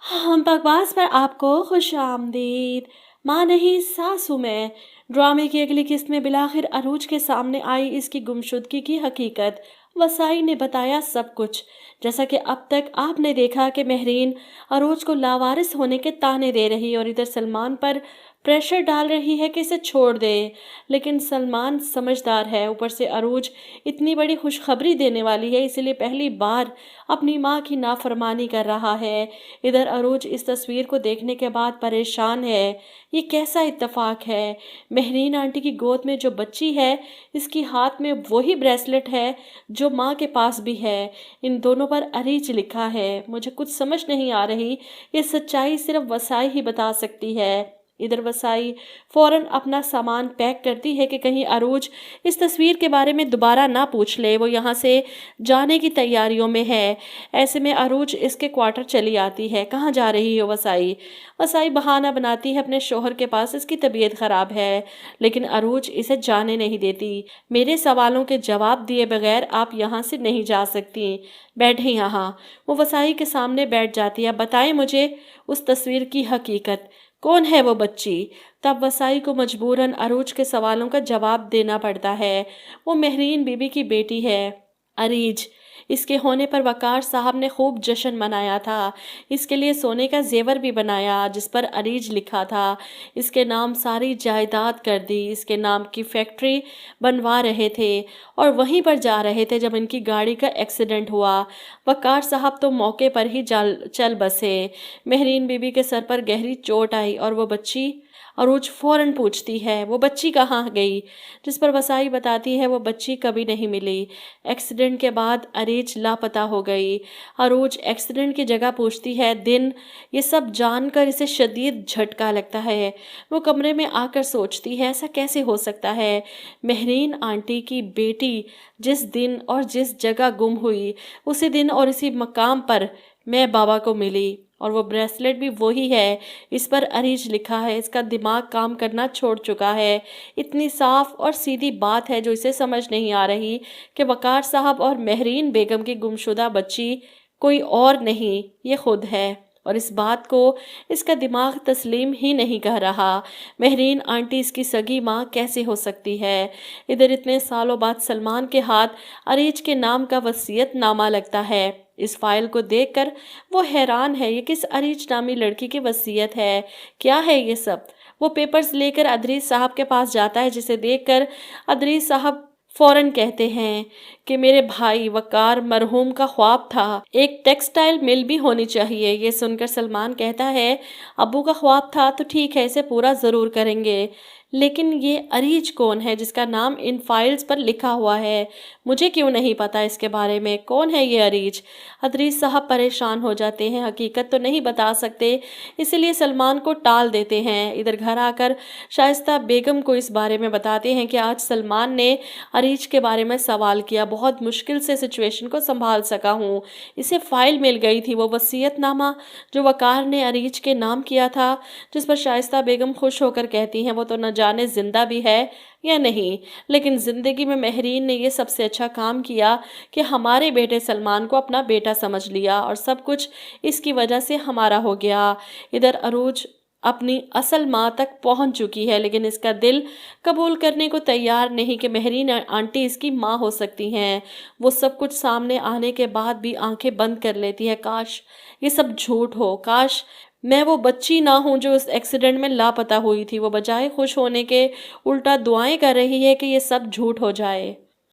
हम बकवास पर आपको खुश आमदीद। माँ नहीं सासू में। ड्रामे की अगली किस्त में बिलाखिर अरूज के सामने आई इसकी गुमशुदगी की हकीकत। वसाई ने बताया सब कुछ। जैसा कि अब तक आपने देखा कि महरीन अरूज को लावारिस होने के ताने दे रही और इधर सलमान पर प्रेशर डाल रही है कि इसे छोड़ दे, लेकिन सलमान समझदार है। ऊपर से अरूज इतनी बड़ी खुशखबरी देने वाली है, इसलिए पहली बार अपनी माँ की नाफरमानी कर रहा है। इधर अरूज इस तस्वीर को देखने के बाद परेशान है। ये कैसा इत्तेफाक है? महरीन आंटी की गोद में जो बच्ची है, इसकी हाथ में वही ब्रेसलेट है जो माँ के पास भी है। इन दोनों पर अरीज लिखा है। मुझे कुछ समझ नहीं आ रही। ये सच्चाई सिर्फ वसाई ही बता सकती है। इधर वसाई फौरन अपना सामान पैक करती है कि कहीं अरूज इस तस्वीर के बारे में दोबारा ना पूछ ले। वो यहाँ से जाने की तैयारियों में है। ऐसे में अरूज इसके क्वार्टर चली आती है। कहाँ जा रही हो वसाई? वसाई बहाना बनाती है अपने शोहर के पास, इसकी तबीयत खराब है, लेकिन अरूज इसे जाने नहीं देती। मेरे सवालों के जवाब दिए बगैर आप यहाँ से नहीं जा सकती। बैठे यहाँ। वो वसाई के सामने बैठ जाती है। बताएं मुझे उस तस्वीर की हकीकत। कौन है वो बच्ची? तब वसाई को मजबूरन अरूज के सवालों का जवाब देना पड़ता है। वो महरीन बीबी की बेटी है, अरीज। इसके होने पर वकार साहब ने खूब जश्न मनाया था। इसके लिए सोने का जेवर भी बनाया जिस पर अरीज लिखा था। इसके नाम सारी जायदाद कर दी। इसके नाम की फैक्ट्री बनवा रहे थे और वहीं पर जा रहे थे जब इनकी गाड़ी का एक्सीडेंट हुआ। वकार साहब तो मौके पर ही चल बसे। महरीन बीबी के सर पर गहरी चोट आई और वो बच्ची। अरूज फौरन पूछती है वो बच्ची कहाँ गई, जिस पर वसाई बताती है वो बच्ची कभी नहीं मिली। एक्सीडेंट के बाद अरीज लापता हो गई। अरूज एक्सीडेंट की जगह पूछती है दिन। ये सब जानकर इसे शदीद झटका लगता है। वो कमरे में आकर सोचती है ऐसा कैसे हो सकता है। महरीन आंटी की बेटी जिस दिन और जिस जगह गुम हुई, उसी दिन और इसी मकाम पर मैं बाबा को मिली और वो ब्रेसलेट भी वही है। इस पर अरीज लिखा है। इसका दिमाग काम करना छोड़ चुका है। इतनी साफ और सीधी बात है जो इसे समझ नहीं आ रही कि वकार साहब और महरीन बेगम की गुमशुदा बच्ची कोई और नहीं, ये खुद है। और इस बात को इसका दिमाग तस्लीम ही नहीं कर रहा। महरीन आंटी इसकी सगी माँ कैसे हो सकती है? इधर इतने सालों बाद सलमान के हाथ अरीज के नाम का वसीयतनामा लगता है। इस फाइल को देखकर वो हैरान है। ये किस अरीज नामी लड़की की वसीयत है? क्या है ये सब? वो पेपर्स लेकर अदरीस साहब के पास जाता है, जिसे देखकर अदरीस साहब फौरन कहते हैं कि मेरे भाई वकार मरहूम का ख्वाब था एक टेक्सटाइल मिल भी होनी चाहिए। ये सुनकर सलमान कहता है अब्बू का ख्वाब था तो ठीक है, इसे पूरा ज़रूर करेंगे, लेकिन ये अरीज कौन है जिसका नाम इन फाइल्स पर लिखा हुआ है? मुझे क्यों नहीं पता इसके बारे में? कौन है ये अरीज? अदरीस साहब परेशान हो जाते हैं। हकीकत तो नहीं बता सकते, इसलिए सलमान को टाल देते हैं। इधर घर आकर शाइस्ता बेगम को इस बारे में बताते हैं कि आज सलमान ने अरीज के बारे में सवाल किया। बहुत मुश्किल से सिचुएशन को संभाल सका हूँ। इसे फाइल मिल गई थी, वो वसीयतनामा जो वकार ने अरीज के नाम किया था, जिस पर शाइस्ता बेगम खुश होकर कहती हैं वो तो न जाने जिंदा भी है या नहीं, लेकिन जिंदगी में महरीन ने ये सबसे अच्छा काम किया कि हमारे बेटे सलमान को अपना बेटा समझ लिया और सब कुछ इसकी वजह से हमारा हो गया। इधर अरूज अपनी असल माँ तक पहुंच चुकी है, लेकिन इसका दिल कबूल करने को तैयार नहीं कि महरीन आंटी इसकी माँ हो सकती हैं। वो सब कुछ सामने आने के बाद भी आंखें बंद कर लेती है। काश ये सब झूठ हो, काश मैं वो बच्ची ना हूँ जो उस एक्सीडेंट में लापता हुई थी। वो बजाय खुश होने के उल्टा दुआएं कर रही है कि ये सब झूठ हो जाए।